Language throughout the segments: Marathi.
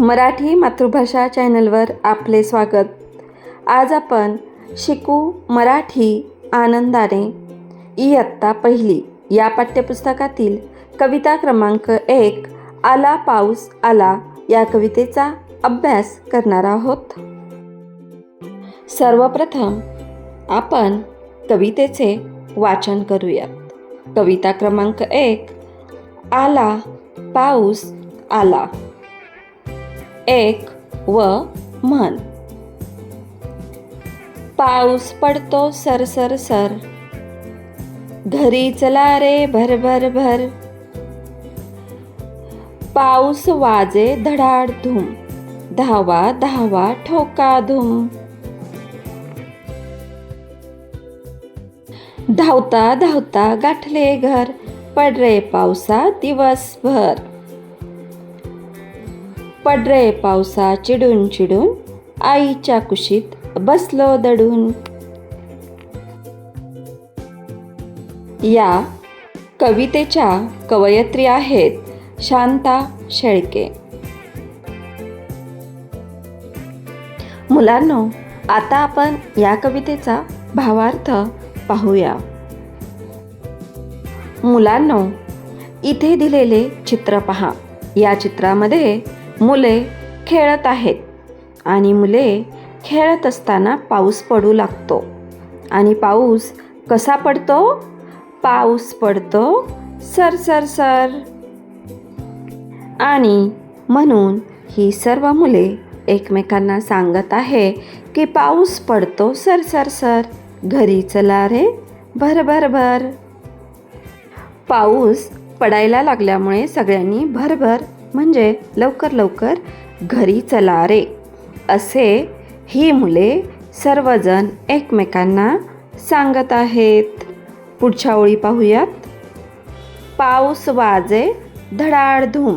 मराठी मातृभाषा चॅनलवर आपले स्वागत. आज आपण शिकू मराठी आनंदाने इयत्ता पहिली या पाठ्यपुस्तकातील कविता क्रमांक 1 आला पाऊस आला या कवितेचा अभ्यास करणार आहोत. सर्वप्रथम आपण कवितेचे वाचन करूयात. कविता क्रमांक 1 आला पाऊस आला. एक व म्हण. पाऊस पडतो सर सर सर, घरी चला रे भर भर भर. पाऊस वाजे धडाड धूम, धावा धावा ठोका धूम. धावता धावता गाठले घर, पड रे पावसा दिवसभर. पड रे पावसा चिडून चिडून, आईच्या कुशीत बसलो दडून. या कवितेच्या कवयित्री आहेत शांता शेळके. मुलांनो, आता आपण या कवितेचा भावार्थ पाहूया. मुलांनो, इथे दिलेले चित्र पहा. या चित्रामध्ये मुले खेळत आहेत आणि मुले खेळत असताना पाऊस पडू लागतो. आणि पाऊस कसा पडतो? पाऊस पडतो सर सर सर. आणि म्हणून ही सर्व मुले एकमेकांना सांगत आहे की पाऊस पडतो सर सर सर, घरी चला रे भर भर भर. पाऊस पडायला लागल्यामुळे सगळ्यांनी भरभर म्हणजे लवकर लवकर घरी चला रे असे ही मुले सर्वजण एकमेकांना सांगत आहेत. पुढच्या ओळी पाहूयात. पाऊस वाजे धडाड धूम,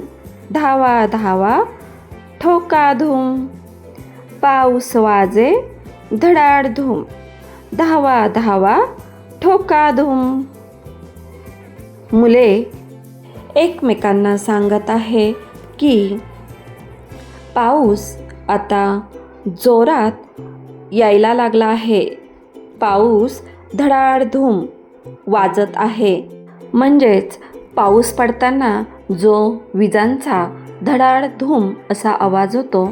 धावा धावा ठोका धूम. पाऊस वाजे धडाड धूम, धावा धावा ठोका धूम. मुले एकमेकांना सांगत आहे की पाऊस आता जोरात यायला लागला आहे. पाऊस धडाडधूम वाजत आहे. म्हणजेच पाऊस पडताना जो विजांचा धडाडधूम असा आवाज होतो,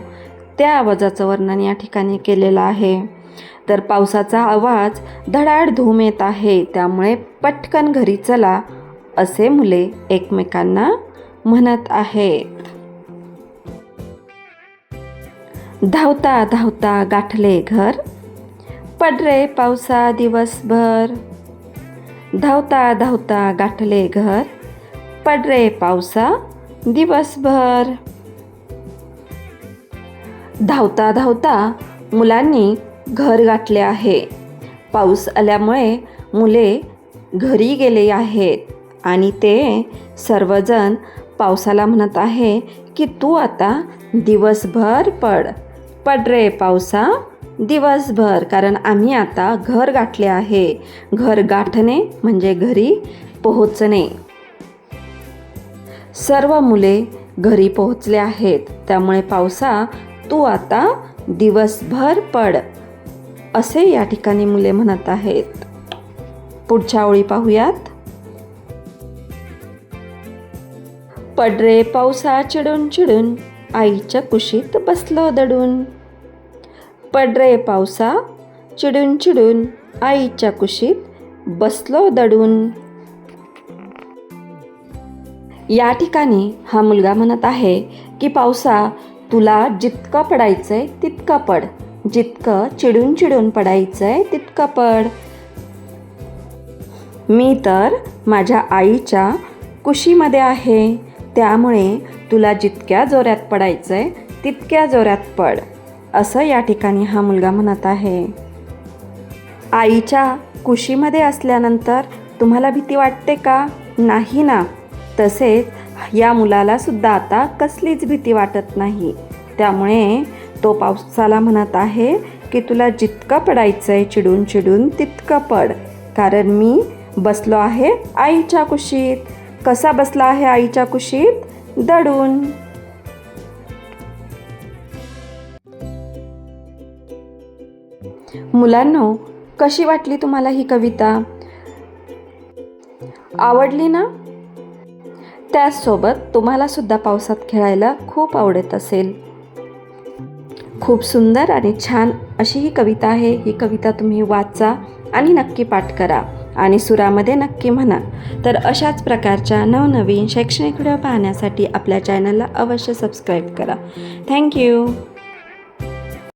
त्या आवाजाचं वर्णन या ठिकाणी केलेलं आहे. तर पावसाचा आवाज धडाडधूम येत आहे, त्यामुळे पटकन घरी चला असे मुले एकमेकांना म्हणत आहेत. धावता धावता गाठले घर, पड रे पावसा दिवसभर. धावता धावता गाठले घर, पड रे पावसा दिवसभर. धावता धावता मुलांनी घर गाठले आहे. पाऊस आल्यामुळे मुले घरी गेले आहेत आणि ते सर्वजण पावसाला म्हणत आहे की तू आता दिवसभर पड. पड रे पावसा दिवसभर, कारण आम्ही आता घर गाठले आहे. घर गाठणे म्हणजे घरी पोहोचणे. सर्व मुले घरी पोहोचले आहेत, त्यामुळे पावसा तू आता दिवसभर पड असे या ठिकाणी मुले म्हणत आहेत. पुढच्या ओळी पाहूयात. पड रे पावसा चिडून चिडून, आईच्या कुशीत बसलो दडून. पड रे पावसा चिडून चिडून, आईच्या कुशीत बसलो दडून. या ठिकाणी हा मुलगा म्हणत आहे की पावसा तुला जितकं पडायचंय तितकं पड, जितकं चिडून चिडून पडायचंय तितकं पड. मी तर माझ्या आईच्या कुशीमध्ये आहे, त्यामुळे तुला जितक्या जोरात पडायचंय तितक्या जोरात पड असं या ठिकाणी हा मुलगा म्हणत आहे. आईच्या कुशीमध्ये असल्यानंतर तुम्हाला भीती वाटते का? नाही ना. तसेच या मुलाला सुद्धा आता कसलीच भीती वाटत नाही. त्यामुळे तो पावसाला म्हणत आहे की तुला जितकं पडायचंय चिडून चिडून तितकं पड, कारण मी बसलो आहे आईच्या कुशीत. कसा बसला आहे आईच्या कुशीत? दडून. मुलांनो, कशी वाटली तुम्हाला ही कविता? आवडली ना? त्याचसोबत तुम्हाला सुद्धा पावसात खेळायला खूप आवडत असेल. खूप सुंदर आणि छान अशी ही कविता आहे. ही कविता तुम्ही वाचा आणि नक्की पाठ करा आणि सुरामध्ये नक्की म्हणा. तर अशाच प्रकारच्या नवनवीन शैक्षणिक व्हिडिओ पाहण्यासाठी आपल्या चॅनलला अवश्य सबस्क्राईब करा. थँक्यू.